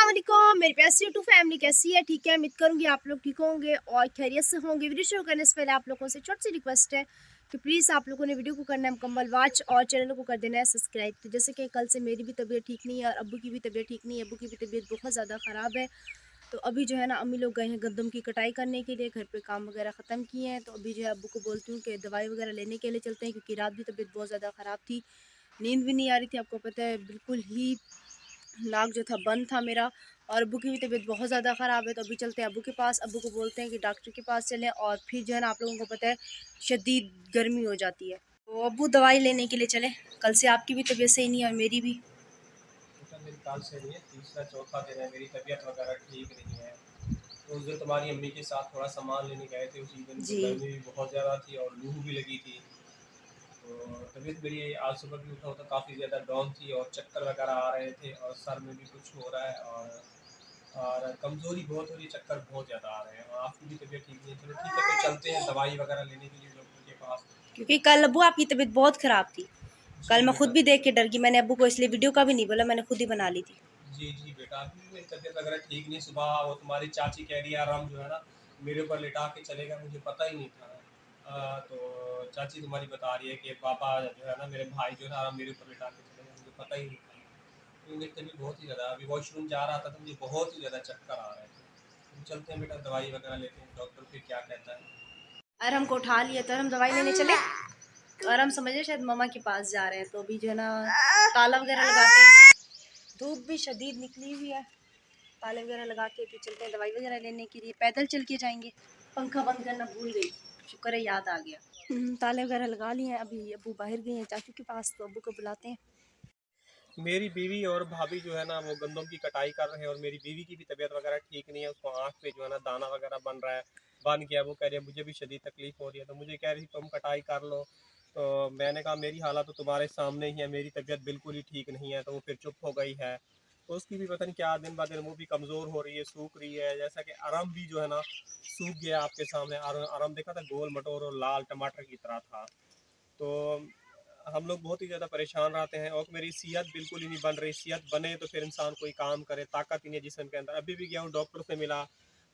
अस्सलाम वालेकुम मेरी प्यारी यूट्यूब फैमिली कैसी है? ठीक है, उम्मीद करूँगी आप लोग ठीक होंगे और खैरियत से होंगे। वीडियो शुरू करने से पहले आप लोगों से छोटी सी रिक्वेस्ट है कि प्लीज़ आप लोगों ने वीडियो को करना है मुकम्मल वॉच और चैनल को कर देना है सब्सक्राइब। तो जैसे कि कल से मेरी भी तबीयत ठीक नहीं है और अब्बू की भी तबीयत ठीक नहीं है। अब्बू की भी तबीयत बहुत ज़्यादा ख़राब है। तो अभी जो है ना अम्मी लोग गए हैं गंदम की कटाई करने के लिए, घर पे काम वगैरह ख़त्म किए हैं। तो अभी जो है अब्बू को बोलती हूँ कि दवाई वगैरह लेने के लिए चलते हैं, क्योंकि रात भी तबीयत बहुत ज़्यादा ख़राब थी, नींद भी नहीं आ रही थी। आपको पता है बिल्कुल ही नाक जो था बंद था मेरा, और अब्बू की भी तबीयत बहुत ज़्यादा ख़राब है। तो अभी चलते हैं अब्बू के पास। अब्बू को बोलते हैं कि डॉक्टर के पास चलें, और फिर जो है ना आप लोगों को पता है शदीद गर्मी हो जाती है। तो अब्बू दवाई लेने के लिए चले। कल से आपकी भी तबीयत सही नहीं है और मेरी भी। मेरी काल से नहीं है, तीसरा चौथा दिन है, मेरी तबीयत वगैरह ठीक नहीं है। तो उस दिन तुम्हारी अम्मी के साथ थोड़ा सामान लेने गए थे, उसी दिन तो जी गर्मी भी बहुत ज़्यादा थी और लू भी लगी थी। तो तबीयत मेरी आज सुबह भी उठा तो काफ़ी ज़्यादा डाउन थी और चक्कर वगैरह आ रहे थे और सर में भी कुछ हो रहा है और कमज़ोरी बहुत हो रही है, चक्कर बहुत ज़्यादा आ रहे हैं और आपकी भी तबीयत ठीक नहीं है। चलो ठीक है, तो चलते हैं दवाई वगैरह लेने के लिए डॉक्टर के पास। क्योंकि कल अब्बू आपकी तबीयत बहुत ख़राब थी। जी कल मैं खुद बेटा। भी देख के डर गई। मैंने अब्बू को इसलिए वीडियो का भी नहीं बोला, मैंने खुद ही बना ली थी। जी, जी बेटा, अभी भी मेरी तबीयत वगैरह ठीक नहीं। सुबह वो तुम्हारी चाची कह रही है आराम जो है ना मेरे ऊपर लिटा के चलेगा, मुझे पता ही नहीं था। तो चाची तुम्हारी बता रही है कि पापा जो है ना मेरे भाई जो है आराम मेरे ऊपर लिटा के चलेगा, मुझे पता ही नहीं था। तो मेरी तबीयत बहुत ही ज़्यादा, अभी वॉशरूम जा रहा था तो मुझे बहुत ही ज़्यादा चक्कर आ रहे थे। तो चलते हैं बेटा, दवाई वगैरह लेते हैं, डॉक्टर फिर क्या कहता है। और हमको उठा लिया तो हम दवाई लेने चले, और हम समझे शायद मम्मा के पास जा रहे हैं। तो अभी जो है ना ताला वगैरह लगाते हैं, धूप भी शदीद निकली हुई है। ताले वगैरह लगा के फिर चलते हैं दवाई वगैरह लेने के लिए। पैदल चल के जाएंगे। पंखा बंद करना भूल गई, शुक्र है याद आ गया। ताले वगैरह लगा लिए हैं। अभी अब्बू बाहर गए हैं चाचू के पास, तो अब्बू को बुलाते हैं। मेरी बीवी और भाभी जो है ना वो गंदम की कटाई कर रहे हैं और मेरी बीवी की भी तबीयत वगैरह ठीक नहीं है। उसको आँख पे जो है ना दाना वगैरह बन रहा है, बन गया। वो कह रही है मुझे भी शदीद तकलीफ़ हो रही है, तो मुझे कह रही तुम कटाई कर लो। तो मैंने कहा मेरी हालत तो तुम्हारे सामने ही है, मेरी तबीयत बिल्कुल ही ठीक नहीं है। तो वो फिर चुप हो गई है। तो उसकी भी पता नहीं क्या दिन ब दिन वो भी कमज़ोर हो रही है, सूख रही है। जैसा कि अरम भी जो है ना सूख गया आपके सामने। अरम देखा था, गोल मटोर और लाल टमाटर की तरह था। तो हम लोग बहुत ही ज़्यादा परेशान रहते हैं और मेरी सेहत बिल्कुल ही नहीं बन रही। सेहत बने तो फिर इंसान कोई काम करे, ताकत ही नहीं है जिस्म के अंदर। अभी भी गया हूँ, डॉक्टर से मिला,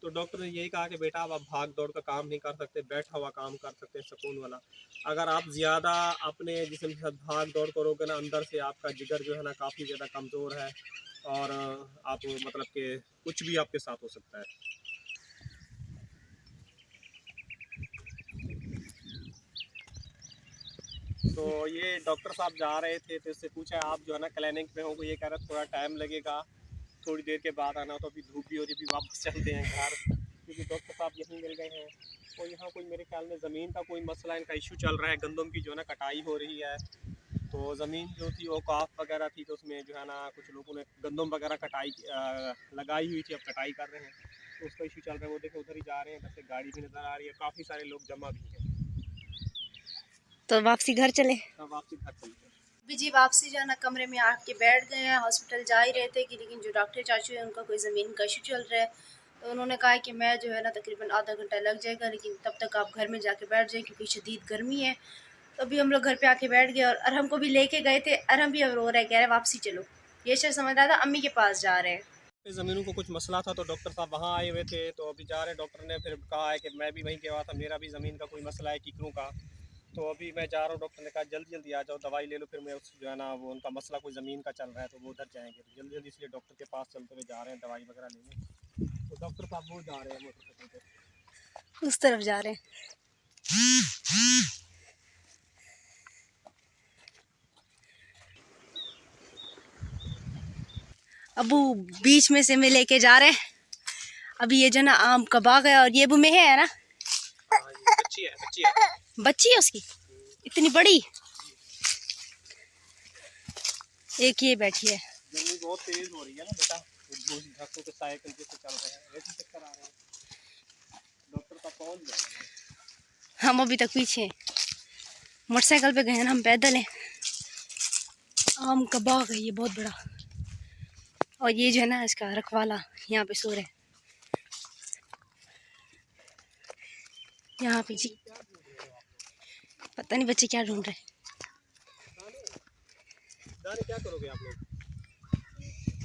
तो डॉक्टर ने यही कहा कि बेटा अब आप भाग दौड़ का काम नहीं कर सकते, बैठा हुआ काम कर सकते हैं सुकून वाला। अगर आप ज़्यादा अपने जिस्म के साथ भाग दौड़ करोगे ना, अंदर से आपका जिगर जो है ना काफ़ी ज़्यादा कमज़ोर है और आप मतलब कि कुछ भी आपके साथ हो सकता है। तो ये डॉक्टर साहब जा रहे थे तो इससे पूछा आप जो है ना क्लिनिक में हो, ये कह रहा थोड़ा टाइम लगेगा, थोड़ी देर के बाद आना। तो अभी धूप भी हो रही, भी वापस चलते हैं घर, क्योंकि डॉक्टर साहब यहीं मिल गए हैं। और यहाँ कोई मेरे ख्याल में ज़मीन का कोई मसला, इनका इशू चल रहा है। गंदम की जो है ना कटाई हो रही है, तो ज़मीन जो थी वो काफ वगैरह थी, तो उसमें जो है ना कुछ लोगों ने गंदम वगैरह कटाई लगाई हुई थी, अब कटाई कर रहे हैं। तो उसका इशू चल रहा है। वो देखे उधर ही जा रहे हैं, इधर से गाड़ी भी नज़र आ रही है, काफ़ी सारे लोग जमा भी हैं। तो वापसी घर चले। हाँ, वापसी घर चलते हैं। अभी जी वापसी जो है ना कमरे में आके बैठ गए हैं। हॉस्पिटल जा ही रहे थे कि लेकिन जो डॉक्टर चाचू है उनका कोई ज़मीन का इशू चल रहा है। तो उन्होंने कहा कि मैं जो है ना तकरीबन आधा घंटा लग जाएगा, लेकिन तब तक आप घर में जाके बैठ जाएं क्योंकि शदीद गर्मी है। तो अभी हम लोग घर पे आके बैठ गए, और अरहम को भी लेके गए थे। अरहम भी अब रो रहा है, कह रहा है वापसी चलो। ये शायद समझ रहा था अम्मी के पास जा रहे हैं। ज़मीनों को कुछ मसला था तो डॉक्टर साहब वहाँ आए हुए थे, तो अभी जा रहे हैं। डॉक्टर ने फिर कहा है कि मैं भी वहीं गया हुआ था, मेरा भी ज़मीन का कोई मसला है किकरों का। तो अभी मैं जा रहा हूँ, डॉक्टर ने कहा जल्दी जल्दी आ जाओ, दवाई ले लो। फिर मैं उस जो है ना वो उनका मसला कोई ज़मीन का चल रहा है, तो वो उधर जाएंगे। तो जल्दी जल्दी इसलिए डॉक्टर के पास चलते हुए जा रहे हैं दवाई वगैरह लेने। तो डॉक्टर साहब वो जा रहे हैं मोटरसाइकिल पे। उस तरफ जा रहे हैं। अबू बीच में से में लेके जा रहे हैं। अभी ये जो ना आम का बाग है, और ये अबू में है ना। हाँ, ये बच्ची है, बच्ची है। बच्ची है उसकी इतनी बड़ी। एक ये बैठी है। गर्मी बहुत तेज़ हो रही है ना बेटा, धक्कों के साइकिल जैसे चल रहे हैं, ऐसे चक्कर आ रहे हैं। डॉक्टर साहब पहुँच गए। हम अभी तक पीछे मोटरसाइकिल पे गए हैं ना, हम पैदल हैं। आम का बाग है ये बहुत बड़ा, और ये जो है ना इसका रखवाला यहाँ पे सो रहे हैं। यहाँ पे जी पता नहीं बच्चे क्या ढूंढ रहे हैं। दाने क्या करोगे आप लोग?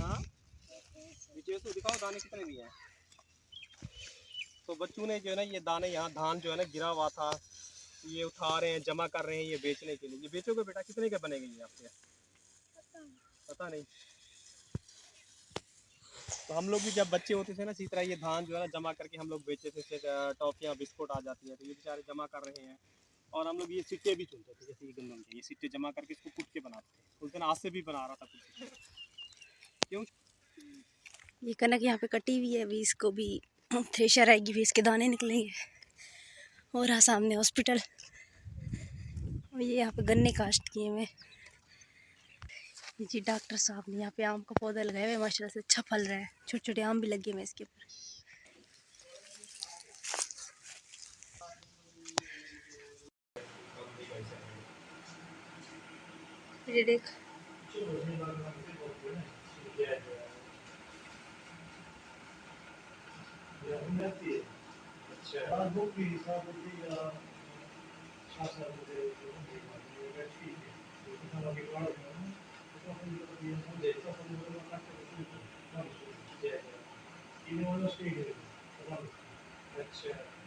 हाँ, नीचे से दिखाओ दाने कितने दिए हैं। तो बच्चों ने जो है ना ये दाने, यहाँ धान जो है ना गिरा हुआ था, ये उठा रहे हैं, जमा कर रहे हैं ये बेचने के लिए। ये बेचोगे बेटा, कितने के बनेंगे ये आपके? पता नहीं। तो हम लोग भी जब बच्चे होते थे ना, इसी तरह ये धान जो है ना जमा करके हम लोग बेचते थे। इससे टॉफियाँ बिस्कुट आ जाती है, तो ये बेचारे जमा कर रहे हैं। और हम लोग ये सिक्के भी चुनते थे, जैसे ये गंदम के, ये सिक्के जमा करके इसको कूट के बनाते थे। उस दिन आज से भी बना रहा था कुछ। क्यों? ये कनक यहाँ पे कटी हुई है, अभी इसको भी थ्रेशर आएगी, भी इसके दाने निकलेंगे। और रहा सामने हॉस्पिटल, और ये यहाँ पे गन्ने कास्ट किए हुए। जी डॉक्टर साहब ने यहाँ पे आम का पौधा लगाया हुआ है, माशाल्लाह से अच्छा फल रहा है। छोटे छोटे आम भी लगे हुए हैं इसके ऊपर। ये देख,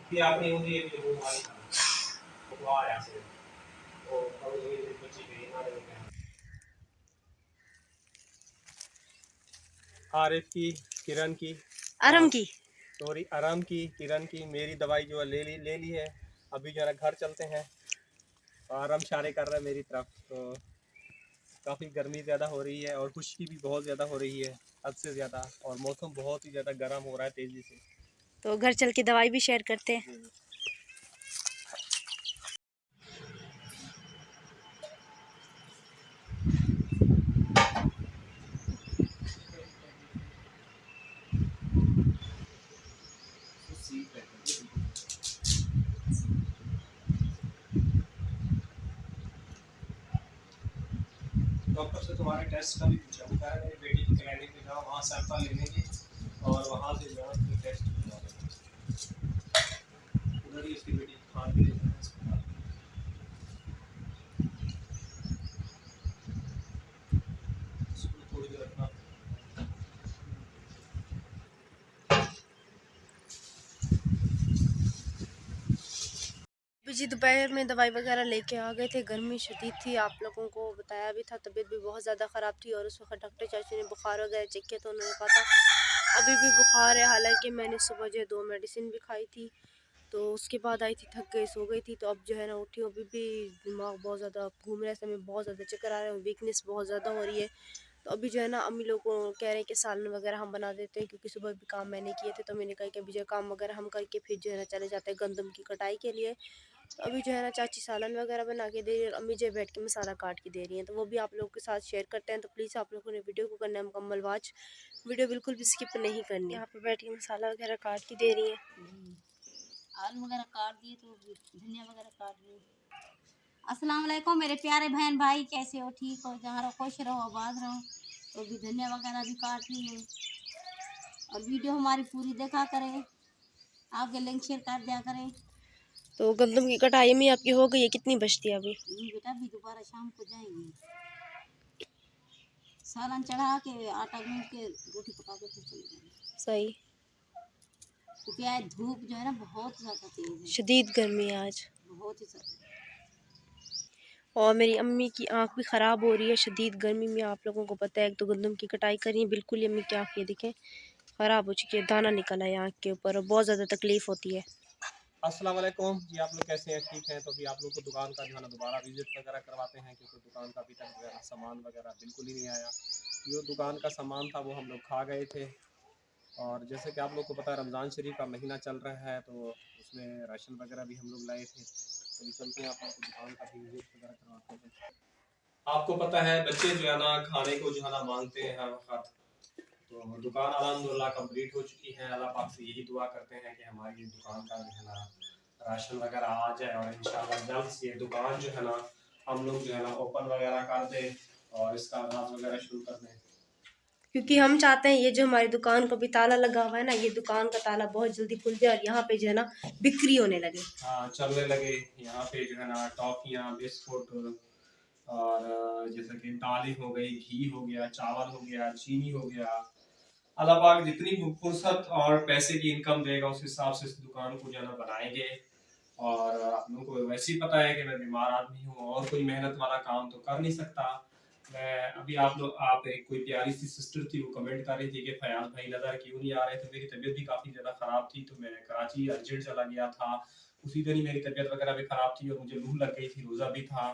कि आपने मुझे ये जो हमारी वो आया से वो कल ये बच्ची गई हमारे में आरिफ की, किरण की, आराम की। सॉरी आराम की, किरण की। मेरी दवाई जो है ले ली है। अभी जो है घर चलते हैं। आराम इशारे कर रहा है मेरी तरफ। तो काफ़ी गर्मी ज़्यादा हो रही है और खुश्की भी बहुत ज़्यादा हो रही है, हद से ज़्यादा। और मौसम बहुत ही ज़्यादा गर्म हो रहा है तेज़ी से। तो घर चल के दवाई भी शेयर करते हैं। डॉक्टर से तुम्हारे टेस्ट का भी पूछा, वो कह रहा है मेरी बेटी की क्लिनिक पे जाओ, वहाँ सैंपल लेने की और वहाँ से जो है टेस्ट करवा देना। उधर ही उसकी बेटी खान भी ले जाना है अस्पताल। उसको थोड़ी देर रखना। जी दोपहर में दवाई वगैरह लेके आ गए थे। गर्मी शदीद थी, आप लोगों को बताया भी था। तबीयत भी बहुत ज़्यादा ख़राब थी और उस वक्त डॉक्टर चाचू ने बुखार वगैरह चेक किया तो उन्होंने कहा था अभी भी बुखार है। हालांकि मैंने सुबह जो है 2 मेडिसिन भी खाई थी। तो उसके बाद आई थी, थक गई, सो गई थी। तो अब जो है ना उठी हूँ, अभी भी दिमाग बहुत ज़्यादा घूम रहा है, समय बहुत ज़्यादा चक्कर आ रहे हैं, वीकनेस बहुत ज़्यादा हो रही है। तो अभी जो है ना अम्मी लोग को कह रहे हैं कि सालन वगैरह हम बना देते हैं, क्योंकि सुबह भी काम मैंने किए थे। तो मैंने कहा कि अभी जो काम वगैरह हम करके फिर जो है ना चले जाते हैं गंदम की कटाई के लिए। तो अभी जो है ना चाची सालन वगैरह बना के दे रही है और अम्मी जो बैठ के मसाला काट के दे रही हैं। तो वो भी आप लोगों के साथ शेयर करते हैं। तो प्लीज़ आप लोगों ने वीडियो को करना है मुकम्मल वॉच, वीडियो बिल्कुल भी स्किप नहीं करनी। यहाँ पे बैठ के मसाला वगैरह काट के दे रही हैं। आलू वगैरह काट दिए तो धनिया वगैरह काट ली। अस्सलाम वालेकुम मेरे प्यारे बहन भाई, कैसे हो? ठीक हो? जहाँ रहो खुश रहो, आबाद रहो। तो भी धनिया वगैरह भी काट ली है। और वीडियो हमारी पूरी देखा करें, आगे लिंक शेयर कर दिया करें। तो गंदम की कटाई में आपकी हो गई है, कितनी बचती है अभी? बेटा भी दोबारा शाम को जाएंगे, सालन चढ़ा के आटा गूंद के रोटी पका के फिर चले जाएंगे। सही। क्योंकि आज धूप जो है ना बहुत ज़्यादा तेज़ है, शदीद गर्मी है आज। बहुत ही ज़्यादा। और मेरी अम्मी की आंख भी ख़राब हो रही है शदीद गर्मी में। आप लोगों को पता है, एक तो गंदम की कटाई करी है, बिल्कुल ही अम्मी की आँख ये देखें ख़राब हो चुकी है, दाना निकला है आँख के ऊपर और बहुत ज़्यादा तकलीफ़ होती है। अस्सलाम वालेकुम जी, आप लोग कैसे हैं? ठीक हैं? तो भी आप लोग को दुकान का जो है ना दोबारा विजिट वगैरह करवाते हैं, क्योंकि दुकान का अभी तक जो है ना सामान वगैरह बिल्कुल ही नहीं आया। जो दुकान का सामान था वो हम लोग खा गए थे। और जैसे कि आप लोग को पता है रमज़ान शरीफ का महीना चल रहा है, तो उसमें राशन वगैरह भी हम लोग लाए थे। तो अभी चलते हैं, आप लोग को दुकान का भी विजिट वगैरह करवाते हैं। आपको पता है बच्चे जो है ना खाने को जो है ना मांगते हैं हर वक्त। तो दुकान अल्हम्दुलिल्लाह कंप्लीट हो चुकी है। अल्लाह पाक से यही दुआ करते हैं कि हमारी दुकान का जो है ना राशन वगैरह आ जाए और इंशाल्लाह जल्द से ये दुकान जो है ना हम लोग जो है ना ओपन वगैरह कर दें और इसका आगाज वगैरह शुरू कर दें। क्योंकि हम चाहते हैं ये जो हमारी दुकान को भी ताला लगा हुआ है ना, ये दुकान का ताला बहुत जल्दी खुल जाए और यहाँ पे जो है ना बिक्री होने लगे। हाँ, चलने लगे। यहाँ पे जो है ना टॉफियाँ, बिस्कुट और जैसे कि दालें हो गई, घी हो गया, चावल हो गया, चीनी हो गया, अल्लाह पाक जितनी फुर्सत और पैसे की इनकम देगा उस हिसाब से इस दुकान को जो है ना बनाएंगे। और आप लोगों को वैसे ही पता है कि मैं बीमार आदमी हूँ और कोई मेहनत वाला काम तो कर नहीं सकता। मैं अभी आप एक कोई प्यारी सी सिस्टर थी, वो कमेंट कर रही थी कि फयाज भाई नज़र क्यों नहीं आ रहे थे। मेरी तबीयत भी काफ़ी ज़्यादा ख़राब थी, तो मैं कराची अर्जेंट चला गया था। उसी दिन ही मेरी तबीयत वगैरह भी ख़राब थी और मुझे लू लग गई थी, रोज़ा भी था,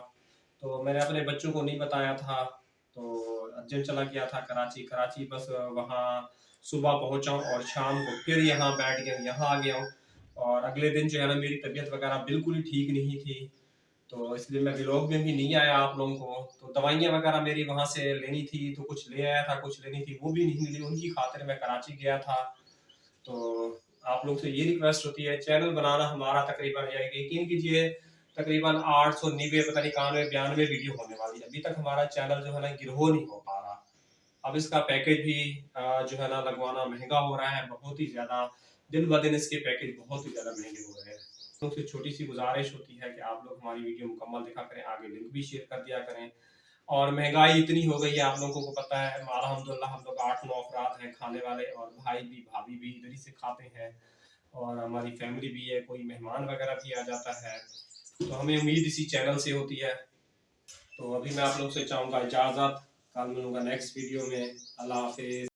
तो मैंने अपने बच्चों को नहीं बताया था, तो अर्जेंट चला गया था कराची। बस वहाँ सुबह पहुँचा हूँ और शाम को फिर यहाँ बैठ गया, यहाँ आ गया हूँ। और अगले दिन जो है ना मेरी तबीयत वगैरह बिल्कुल ही ठीक नहीं थी, तो इसलिए मैं व्लॉग में भी नहीं आया आप लोगों को। तो दवाइयाँ वगैरह मेरी वहाँ से लेनी थी, तो कुछ ले आया था, कुछ लेनी थी वो भी नहीं मिली, उनकी खातिर मैं कराची गया था। तो आप लोग से ये रिक्वेस्ट होती है, चैनल बनाना हमारा तकरीबन यकीन कीजिए तकरीबन 890 पता नहीं 91 वीडियो होने वाली है। अभी तक हमारा चैनल जो है ना ग्रो नहीं हो पा रहा। अब इसका पैकेज भी जो है ना लगवाना महंगा हो रहा है, बहुत ही ज़्यादा। दिन ब दिन इसके पैकेज बहुत ही ज़्यादा महंगे हो रहे हैं। तो से छोटी सी गुजारिश होती है कि आप लोग हमारी वीडियो मुकम्मल देखा करें, आगे लिंक भी शेयर कर दिया करें। और महंगाई इतनी हो गई है, आप लोगों को पता है, अल्हम्दुलिल्लाह हम लोग 8-9 अफराद हैं खाने वाले, और भाई भी भाभी भी इधर ही से खाते हैं, और हमारी फैमिली भी है, कोई मेहमान वगैरह भी आ जाता है, तो हमें उम्मीद इसी चैनल से होती है। तो अभी मैं आप लोग से चाहूँगा इजाज़त, कल मिलूँगा नेक्स्ट वीडियो में। अल्लाह हाफिज़।